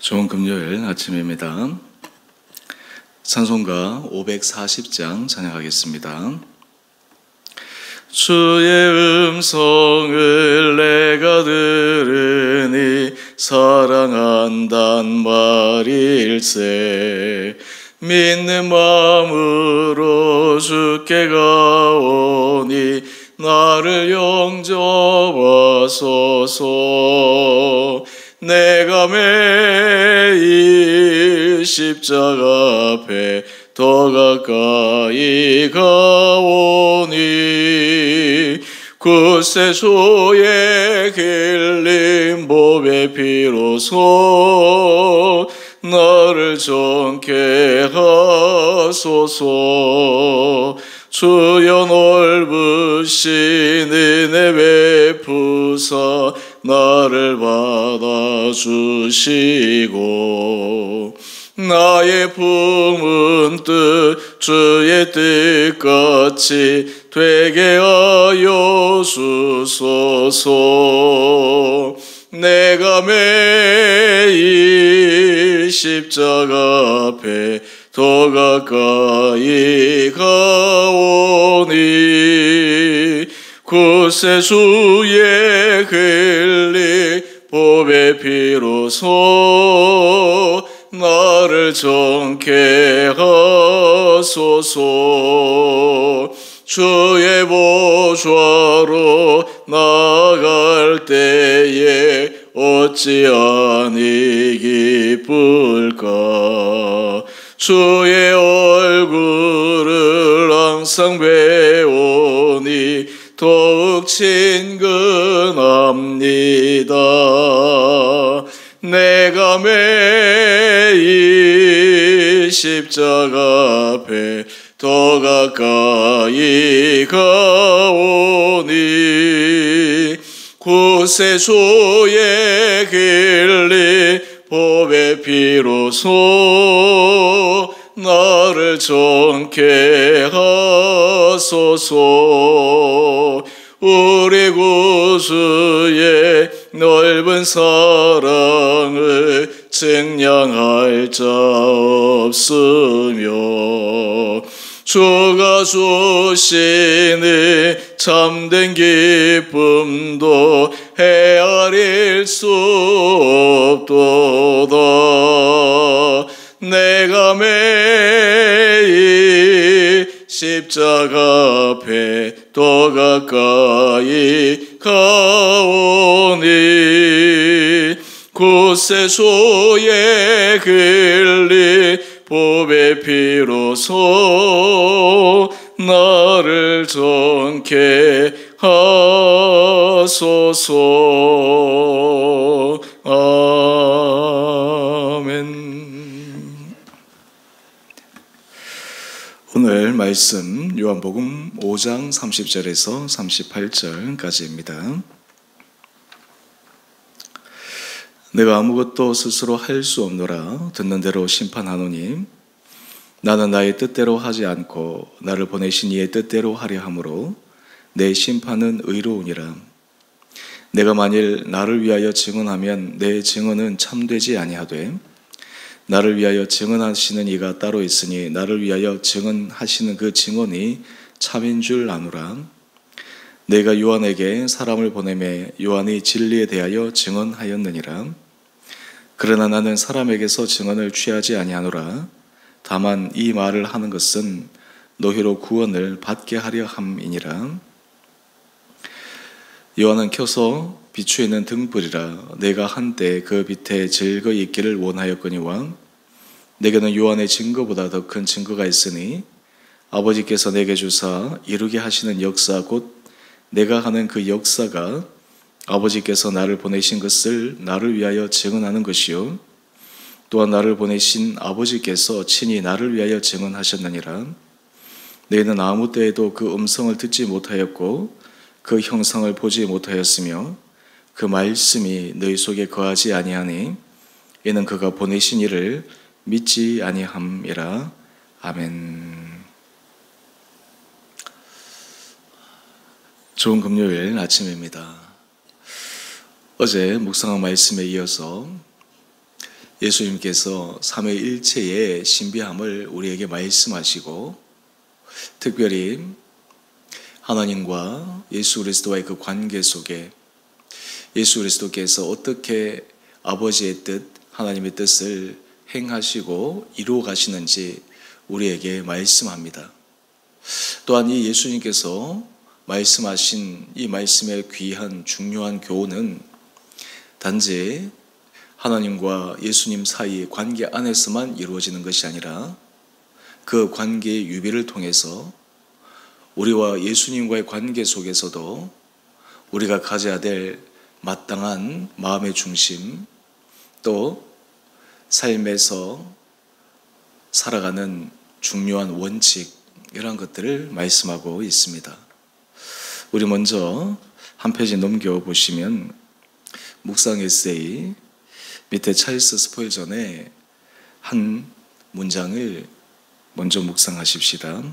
좋은 금요일 아침입니다. 찬송가 540장 찬양하겠습니다. 주의 음성을 내가 들으니 사랑한단 말일세. 믿는 마음으로 주께 가오니 나를 영접하소서. 내가 매일 십자가 앞에 더 가까이 가오니 구세주의 길린 몸의 피로소 나를 정케 하소서. 주여 넓으신 은혜 베푸사 나를 받아주시고 나의 품은 뜻 주의 뜻같이 되게 하여 주소서. 내가 매일 십자가 앞에 더 가까이 가오니 구세주의 흘린 보배 피로소 나를 정케 하소서. 주의 보좌로 나아갈 때에 어찌 아니 기쁠까. 주의 얼굴을 항상 배우니 더욱 친근합니다. 내가 매일 십자가 앞에 더 가까이 가오니 구세주의 길린 보배 피로소 나를 정케 하소서. 우리 구주의 넓은 사랑을 증량할 자 없으며 주가 주시는 참된 기쁨도 헤아릴 수 없도다. 내가 매일 십자가 앞에 더 가까이 가오니 구세주의 흘린 보배 피로소 나를 정케 하소서. 아멘. 오늘 말씀 요한복음 5장 30절에서 38절까지입니다. 내가 아무것도 스스로 할 수 없노라. 듣는 대로 심판하노니 나는 나의 뜻대로 하지 않고 나를 보내신 이의 뜻대로 하려 함으로 내 심판은 의로우니라. 내가 만일 나를 위하여 증언하면 내 증언은 참되지 아니하되 나를 위하여 증언하시는 이가 따로 있으니 나를 위하여 증언하시는 그 증언이 참인 줄 아노라. 내가 요한에게 사람을 보내매 요한이 진리에 대하여 증언하였느니라. 그러나 나는 사람에게서 증언을 취하지 아니하노라. 다만 이 말을 하는 것은 너희로 구원을 받게 하려 함이니라. 요한은 켜서 비추이는 등불이라. 내가 한때 그 빛에 즐거이 있기를 원하였거니와 내게는 요한의 증거보다 더 큰 증거가 있으니 아버지께서 내게 주사 이루게 하시는 역사 곧 내가 하는 그 역사가 아버지께서 나를 보내신 것을 나를 위하여 증언하는 것이요 또한 나를 보내신 아버지께서 친히 나를 위하여 증언하셨느니라. 너희는 아무 때에도 그 음성을 듣지 못하였고 그 형상을 보지 못하였으며 그 말씀이 너희 속에 거하지 아니하니 이는 그가 보내신 이를 믿지 아니함이라. 아멘. 좋은 금요일 아침입니다. 어제 묵상한 말씀에 이어서 예수님께서 삼위일체의 신비함을 우리에게 말씀하시고 특별히 하나님과 예수 그리스도와의 그 관계 속에 예수 그리스도께서 어떻게 아버지의 뜻, 하나님의 뜻을 행하시고 이루어 가시는지 우리에게 말씀합니다. 또한 이 예수님께서 말씀하신 이 말씀의 귀한 중요한 교훈은 단지 하나님과 예수님 사이의 관계 안에서만 이루어지는 것이 아니라 그 관계의 유비를 통해서 우리와 예수님과의 관계 속에서도 우리가 가져야 될 마땅한 마음의 중심, 또 삶에서 살아가는 중요한 원칙, 이런 것들을 말씀하고 있습니다. 우리 먼저 한 페이지 넘겨보시면 묵상 에세이 밑에 찰스 스펄전의 한 문장을 먼저 묵상하십시다.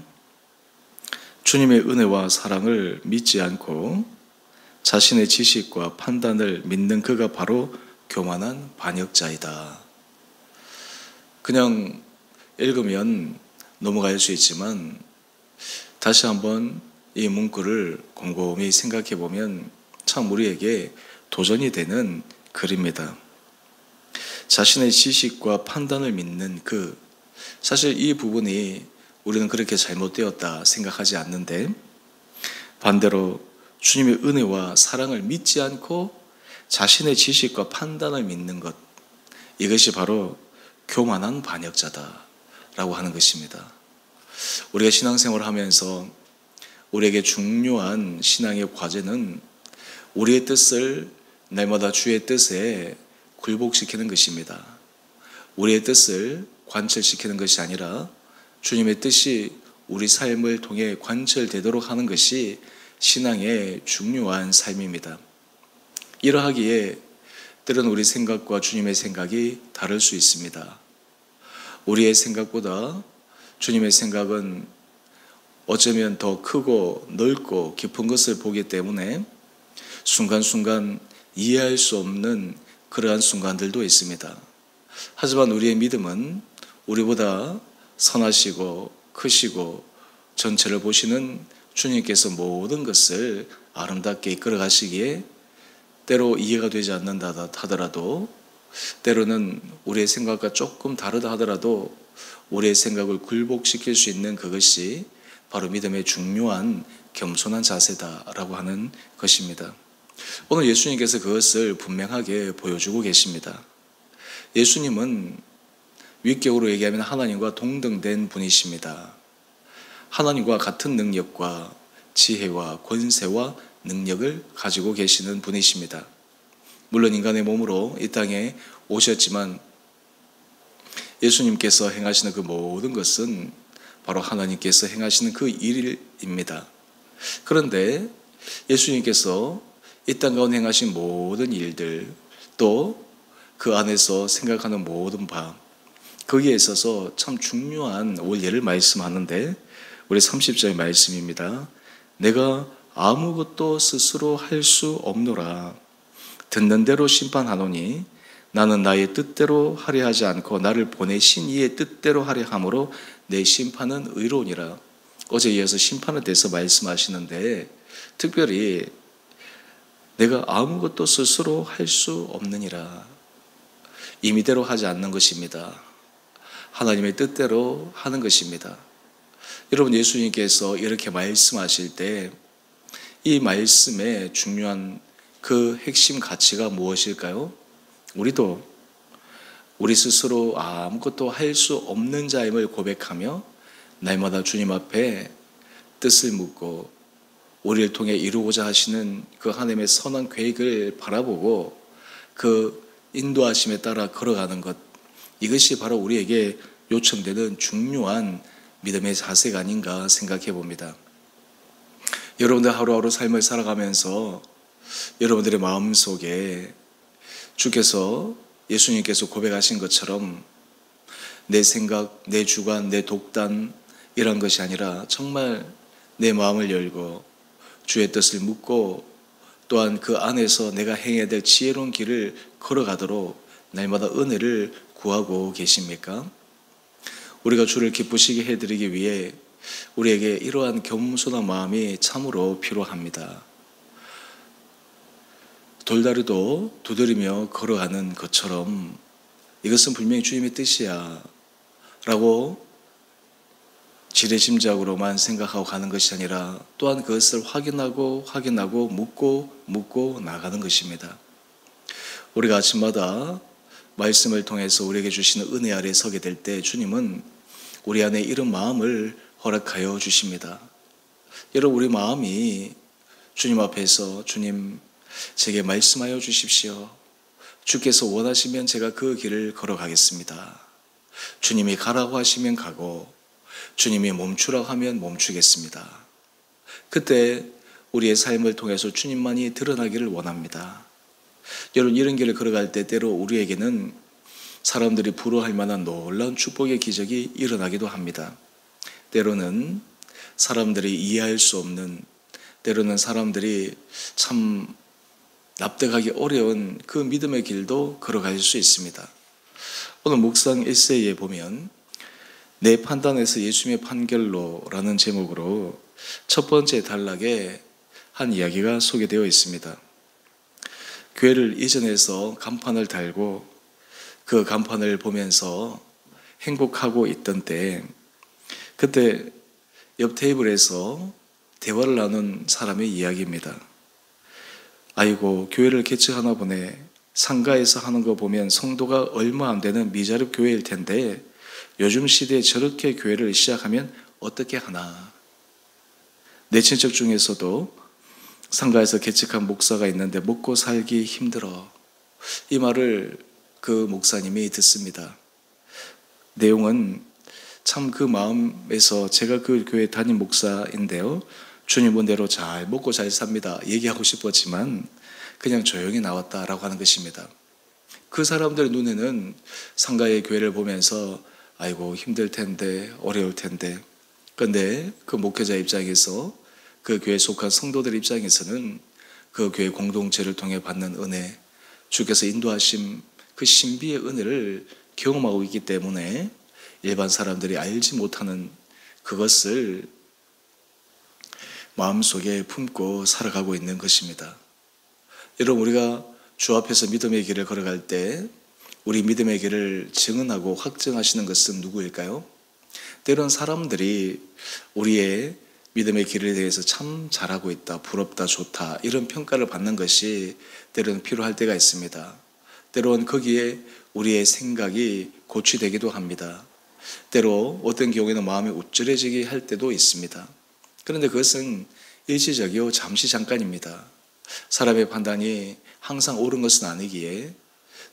주님의 은혜와 사랑을 믿지 않고 자신의 지식과 판단을 믿는 그가 바로 교만한 반역자이다. 그냥 읽으면 넘어갈 수 있지만 다시 한번 이 문구를 곰곰이 생각해 보면 참 우리에게 도전이 되는 글입니다. 자신의 지식과 판단을 믿는 사실 이 부분이 우리는 그렇게 잘못되었다 생각하지 않는데 반대로 주님의 은혜와 사랑을 믿지 않고 자신의 지식과 판단을 믿는 것, 이것이 바로 교만한 반역자다라고 하는 것입니다. 우리가 신앙생활을 하면서 우리에게 중요한 신앙의 과제는 우리의 뜻을 날마다 주의 뜻에 굴복시키는 것입니다. 우리의 뜻을 관철시키는 것이 아니라 주님의 뜻이 우리 삶을 통해 관철되도록 하는 것이 신앙의 중요한 삶입니다. 이러하기에 때로는 우리 생각과 주님의 생각이 다를 수 있습니다. 우리의 생각보다 주님의 생각은 어쩌면 더 크고 넓고 깊은 것을 보기 때문에 순간순간 이해할 수 없는 그러한 순간들도 있습니다. 하지만 우리의 믿음은 우리보다 선하시고 크시고 전체를 보시는 주님께서 모든 것을 아름답게 이끌어 가시기에 때로 이해가 되지 않는다 하더라도 때로는 우리의 생각과 조금 다르다 하더라도 우리의 생각을 굴복시킬 수 있는 그것이 바로 믿음의 중요한 겸손한 자세다라고 하는 것입니다. 오늘 예수님께서 그것을 분명하게 보여주고 계십니다. 예수님은 윗격으로 얘기하면 하나님과 동등된 분이십니다. 하나님과 같은 능력과 지혜와 권세와 능력을 가지고 계시는 분이십니다. 물론 인간의 몸으로 이 땅에 오셨지만 예수님께서 행하시는 그 모든 것은 바로 하나님께서 행하시는 그 일입니다. 그런데 예수님께서 이 땅 가운데 행하신 모든 일들, 또 그 안에서 생각하는 모든 바, 거기에 있어서 참 중요한 원리를 말씀하는데 우리 30절의 말씀입니다. 내가 아무것도 스스로 할 수 없노라. 듣는 대로 심판하노니 나는 나의 뜻대로 하려 하지 않고 나를 보내신 이의 뜻대로 하려 함으로 내 심판은 의로우니라. 어제 이어서 심판에 대해서 말씀하시는데 특별히 내가 아무것도 스스로 할 수 없느니라. 임의대로 하지 않는 것입니다. 하나님의 뜻대로 하는 것입니다. 여러분, 예수님께서 이렇게 말씀하실 때 이 말씀의 중요한 그 핵심 가치가 무엇일까요? 우리도 우리 스스로 아무것도 할 수 없는 자임을 고백하며 날마다 주님 앞에 뜻을 묻고 우리를 통해 이루고자 하시는 그 하나님의 선한 계획을 바라보고 그 인도하심에 따라 걸어가는 것, 이것이 바로 우리에게 요청되는 중요한 믿음의 자세가 아닌가 생각해 봅니다. 여러분들 하루하루 삶을 살아가면서 여러분들의 마음속에 주께서 예수님께서 고백하신 것처럼 내 생각, 내 주관, 내 독단 이런 것이 아니라 정말 내 마음을 열고 주의 뜻을 묻고 또한 그 안에서 내가 행해야 될 지혜로운 길을 걸어가도록 날마다 은혜를 구하고 계십니까? 우리가 주를 기쁘시게 해드리기 위해 우리에게 이러한 겸손한 마음이 참으로 필요합니다. 돌다리도 두드리며 걸어가는 것처럼 이것은 분명히 주님의 뜻이야 라고 지레짐작으로만 생각하고 가는 것이 아니라 또한 그것을 확인하고 묻고 나가는 것입니다. 우리가 아침마다 말씀을 통해서 우리에게 주시는 은혜 아래 서게 될 때 주님은 우리 안에 이런 마음을 허락하여 주십니다. 여러분, 우리 마음이 주님 앞에서 주님 제게 말씀하여 주십시오. 주께서 원하시면 제가 그 길을 걸어가겠습니다. 주님이 가라고 하시면 가고 주님이 멈추라고 하면 멈추겠습니다. 그때 우리의 삶을 통해서 주님만이 드러나기를 원합니다. 여러분, 이런 길을 걸어갈 때 때로 우리에게는 사람들이 부러워할 만한 놀라운 축복의 기적이 일어나기도 합니다. 때로는 사람들이 이해할 수 없는, 때로는 사람들이 참 납득하기 어려운 그 믿음의 길도 걸어갈 수 있습니다. 오늘 묵상 에세이에 보면 내 판단에서 예수님의 판결로라는 제목으로 첫 번째 단락에 한 이야기가 소개되어 있습니다. 교회를 이전해서 간판을 달고 그 간판을 보면서 행복하고 있던 때, 그때 옆 테이블에서 대화를 나눈 사람의 이야기입니다. 아이고, 교회를 개척하나 보네. 상가에서 하는 거 보면 성도가 얼마 안 되는 미자립 교회일 텐데 요즘 시대에 저렇게 교회를 시작하면 어떻게 하나. 내 친척 중에서도 상가에서 개척한 목사가 있는데 먹고 살기 힘들어. 이 말을 그 목사님이 듣습니다. 내용은 참 그 마음에서 제가 그 교회 담임 목사인데요, 주님 은혜로 잘 먹고 잘 삽니다 얘기하고 싶었지만 그냥 조용히 나왔다라고 하는 것입니다. 그 사람들 눈에는 상가의 교회를 보면서 아이고 힘들 텐데 어려울 텐데, 그런데 그 목회자 입장에서 그 교회에 속한 성도들 입장에서는 그 교회 공동체를 통해 받는 은혜, 주께서 인도하신 그 신비의 은혜를 경험하고 있기 때문에 일반 사람들이 알지 못하는 그것을 마음속에 품고 살아가고 있는 것입니다. 여러분, 우리가 주 앞에서 믿음의 길을 걸어갈 때 우리 믿음의 길을 증언하고 확증하시는 것은 누구일까요? 때론 사람들이 우리의 믿음의 길에 대해서 참 잘하고 있다, 부럽다, 좋다 이런 평가를 받는 것이 때로는 필요할 때가 있습니다. 때론 거기에 우리의 생각이 고취되기도 합니다. 때로 어떤 경우에는 마음이 우쭐해지게 할 때도 있습니다. 그런데 그것은 일시적이요 잠시 잠깐입니다. 사람의 판단이 항상 옳은 것은 아니기에,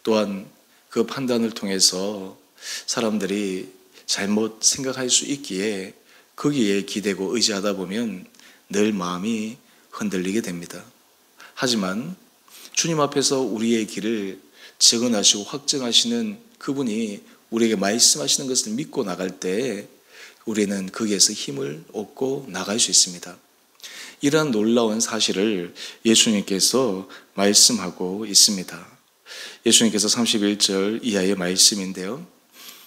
또한 그 판단을 통해서 사람들이 잘못 생각할 수 있기에 거기에 기대고 의지하다 보면 늘 마음이 흔들리게 됩니다. 하지만 주님 앞에서 우리의 길을 증언하시고 확증하시는 그분이 우리에게 말씀하시는 것을 믿고 나갈 때 우리는 거기에서 힘을 얻고 나갈 수 있습니다. 이러한 놀라운 사실을 예수님께서 말씀하고 있습니다. 예수님께서 31절 이하의 말씀인데요,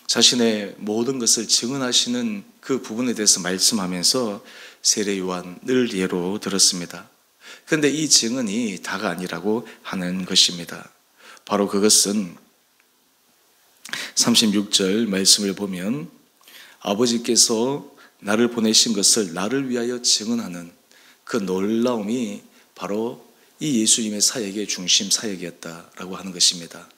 자신의 모든 것을 증언하시는 그 부분에 대해서 말씀하면서 세례 요한을 예로 들었습니다. 그런데 이 증언이 다가 아니라고 하는 것입니다. 바로 그것은 36절 말씀을 보면 아버지께서 나를 보내신 것을 나를 위하여 증언하는 그 놀라움이 바로 이 예수님의 사역의 중심 사역이었다라고 하는 것입니다.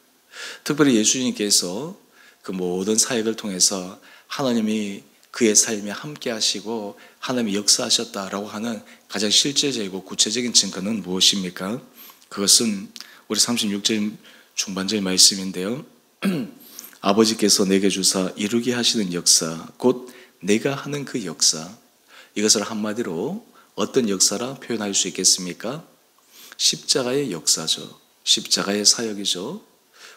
특별히 예수님께서 그 모든 사역을 통해서 하나님이 그의 삶에 함께 하시고 하나님이 역사하셨다라고 하는 가장 실제적이고 구체적인 증거는 무엇입니까? 그것은 우리 36절 중반절 말씀인데요, 아버지께서 내게 주사 이루게 하시는 역사, 곧 내가 하는 그 역사, 이것을 한마디로 어떤 역사라 표현할 수 있겠습니까? 십자가의 역사죠. 십자가의 사역이죠.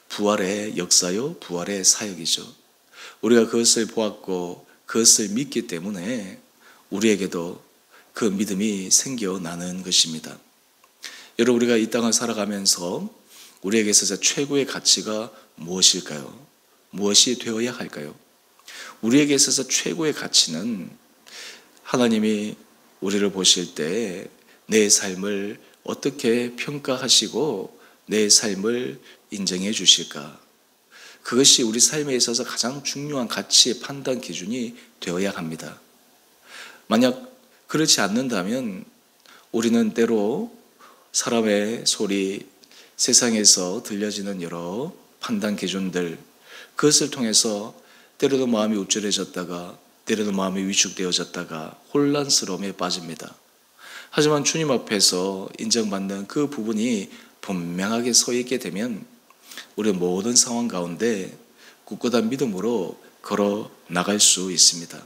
부활의 역사요, 부활의 사역이죠. 우리가 그것을 보았고 그것을 믿기 때문에 우리에게도 그 믿음이 생겨나는 것입니다. 여러분, 우리가 이 땅을 살아가면서 우리에게 있어서 최고의 가치가 무엇일까요? 무엇이 되어야 할까요? 우리에게 있어서 최고의 가치는 하나님이 우리를 보실 때 내 삶을 어떻게 평가하시고 내 삶을 인정해 주실까? 그것이 우리 삶에 있어서 가장 중요한 가치의 판단 기준이 되어야 합니다. 만약 그렇지 않는다면 우리는 때로 사람의 소리, 세상에서 들려지는 여러 판단 기준들, 그것을 통해서 때로는 마음이 우쭐해졌다가 때로는 마음이 위축되어졌다가 혼란스러움에 빠집니다. 하지만 주님 앞에서 인정받는 그 부분이 분명하게 서 있게 되면 우리 모든 상황 가운데 굳건한 믿음으로 걸어 나갈 수 있습니다.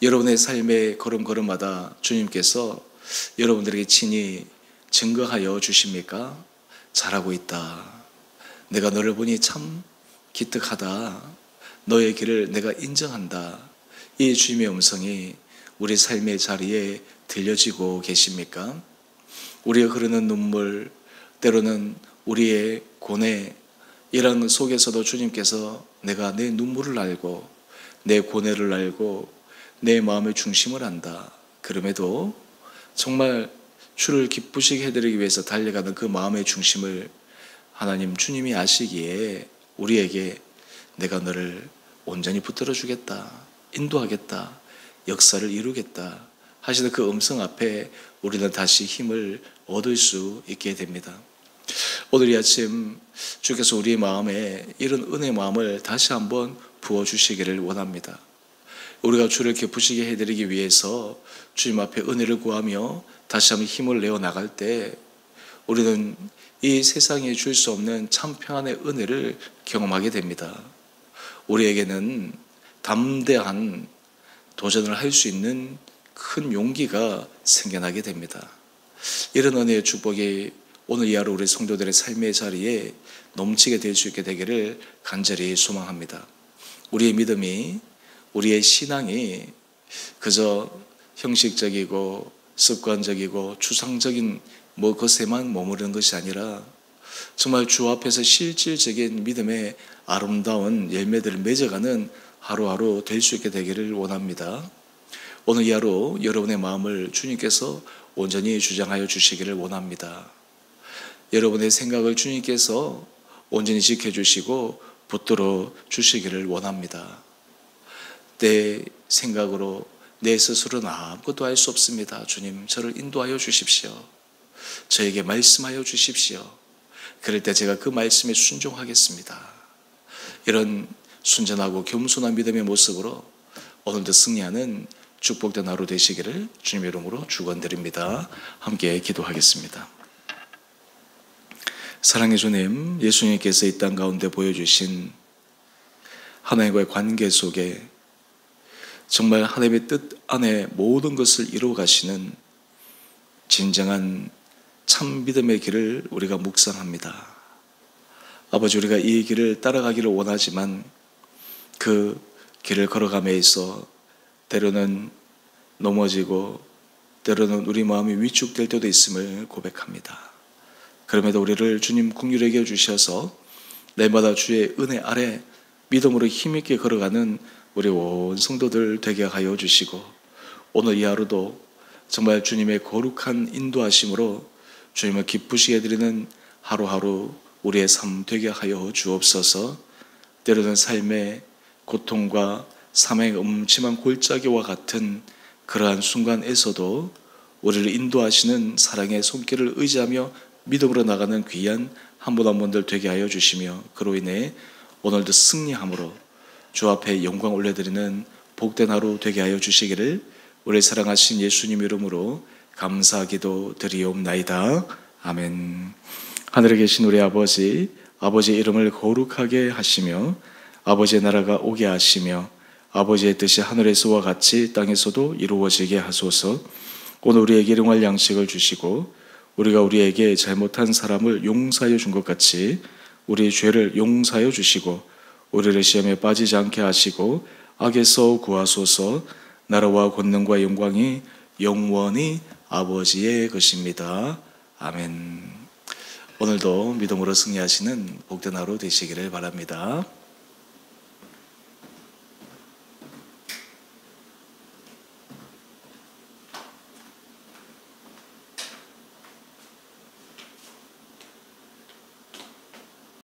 여러분의 삶의 걸음걸음마다 주님께서 여러분들에게 친히 증거하여 주십니까? 잘하고 있다. 내가 너를 보니 참 기특하다. 너의 길을 내가 인정한다. 이 주님의 음성이 우리 삶의 자리에 들려지고 계십니까? 우리가 흐르는 눈물, 때로는 우리의 고뇌, 이런 속에서도 주님께서 내가 내 눈물을 알고 내 고뇌를 알고 내 마음의 중심을 안다. 그럼에도 정말 주를 기쁘시게 해드리기 위해서 달려가는 그 마음의 중심을 하나님 주님이 아시기에 우리에게 내가 너를 온전히 붙들어 주겠다, 인도하겠다, 역사를 이루겠다 하시는 그 음성 앞에 우리는 다시 힘을 얻을 수 있게 됩니다. 오늘 이 아침 주께서 우리의 마음에 이런 은혜의 마음을 다시 한번 부어주시기를 원합니다. 우리가 주를 기쁘시게 해드리기 위해서 주님 앞에 은혜를 구하며 다시 한번 힘을 내어 나갈 때 우리는 이 세상에 줄 수 없는 참 평안의 은혜를 경험하게 됩니다. 우리에게는 담대한 도전을 할 수 있는 큰 용기가 생겨나게 됩니다. 이런 은혜의 축복이 오늘 이 하루 우리 성도들의 삶의 자리에 넘치게 될 수 있게 되기를 간절히 소망합니다. 우리의 믿음이, 우리의 신앙이 그저 형식적이고 습관적이고 추상적인 것에만 머무르는 것이 아니라 정말 주 앞에서 실질적인 믿음의 아름다운 열매들을 맺어가는 하루하루 될 수 있게 되기를 원합니다. 오늘 이 하루 여러분의 마음을 주님께서 온전히 주장하여 주시기를 원합니다. 여러분의 생각을 주님께서 온전히 지켜주시고 붙들어 주시기를 원합니다. 내 생각으로 내 스스로는 아무것도 할 수 없습니다. 주님, 저를 인도하여 주십시오. 저에게 말씀하여 주십시오. 그럴 때 제가 그 말씀에 순종하겠습니다. 이런 순전하고 겸손한 믿음의 모습으로 오늘도 승리하는 축복된 하루 되시기를 주님의 이름으로 축원드립니다. 함께 기도하겠습니다. 사랑의 주님, 예수님께서 이 땅 가운데 보여주신 하나님과의 관계 속에 정말 하나님의 뜻 안에 모든 것을 이루어 가시는 진정한 참 믿음의 길을 우리가 묵상합니다. 아버지, 우리가 이 길을 따라가기를 원하지만 그 길을 걸어감에 있어 때로는 넘어지고 때로는 우리 마음이 위축될 때도 있음을 고백합니다. 그럼에도 우리를 주님 긍휼히 여겨 주셔서 날마다 주의 은혜 아래 믿음으로 힘있게 걸어가는 우리 온 성도들 되게 하여 주시고 오늘 이 하루도 정말 주님의 거룩한 인도하심으로 주님을 기쁘시게 해드리는 하루하루 우리의 삶 되게 하여 주옵소서. 때로는 삶의 고통과 삶의 음침한 골짜기와 같은 그러한 순간에서도 우리를 인도하시는 사랑의 손길을 의지하며 믿음으로 나가는 귀한 한 분 한 분들 되게 하여 주시며 그로 인해 오늘도 승리함으로 주 앞에 영광 올려드리는 복된 하루 되게 하여 주시기를 우리 사랑하신 예수님 이름으로 감사기도 드리옵나이다. 아멘. 하늘에 계신 우리 아버지, 아버지의 이름을 거룩하게 하시며 아버지의 나라가 오게 하시며 아버지의 뜻이 하늘에서와 같이 땅에서도 이루어지게 하소서. 오늘 우리에게 일용할 양식을 주시고 우리가 우리에게 잘못한 사람을 용서하여 준 것 같이 우리의 죄를 용서하여 주시고 우리를 시험에 빠지지 않게 하시고 악에서 구하소서. 나라와 권능과 영광이 영원히 아버지의 것입니다. 아멘. 오늘도 믿음으로 승리하시는 복된 하루 되시기를 바랍니다.